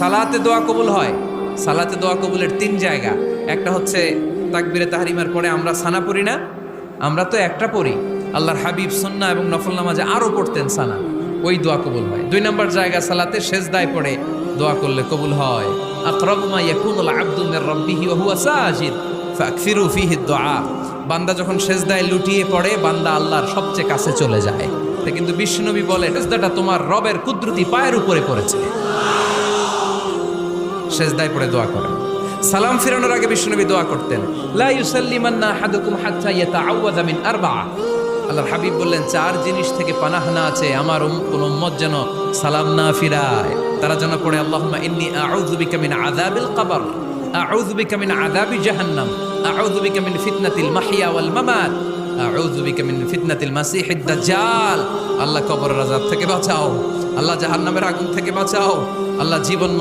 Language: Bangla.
সালাতে দোয়া কবুল হয়। সালাতে দোয়া কবুলের 3 জায়গা। একটা হচ্ছে তাকবীরে তাহরিমার পরে আমরা সানা পড়ি না, আমরা তো একটা পড়ি। আল্লাহর হাবিব সুন্নাহ এবং নফল নামাজে আরো পড়তেন সানা, ওই দোয়া কবুল হয়। 2 নম্বর জায়গা সালাতে সেজদায় পড়ে দোয়া করলে কবুল হয়। আকরাবু মা ইয়াকুনুল আবদু মির রাব্বিহি ওয়া হুয়া সাজিদ ফাকসিরু ফিহি দুআ। বান্দা যখন সেজদায় লুটিয়ে পড়ে বান্দা আল্লাহর সবচেয়ে কাছে চলে যায়। তা কিন্তু বিশ্বনবী বলে সেজদাটা তোমার রবের কুদরতি পায়ের উপরে পড়েছে। সেজদায় পড়ে দোয়া করেন। সালাম ফিরানোর আগে বিশ্বনবী দোয়া করতেন, লা ইউসাল্লিমান্না আহাদুকুম হাত্তা ইয়াতাআওয়াযা মিন আরবা'a। আল্লাহর হাবিব বললেন 4 জিনিস থেকে পানাহ না আছে আমার কোন উম্মত যেন সালাম না ফিরায়। তারা যেন পড়ে আল্লাহুম্মা ইন্নী আউযু বিকা মিন আযাবিল কবর, আউযু বিকা মিন আযাবি জাহান্নাম, আউযু বিকা মিন ফিতনাতিল মাহইয়া ওয়াল মামাত, আউযু বিকা মিন ফিতনাতিল মাসিহিদ দাজ্জাল। আল্লাহ কবরের আযাব থেকে বাঁচাও, আল্লাহ জাহান্নামের আগুন থেকে বাঁচাও, আল্লাহ জীবন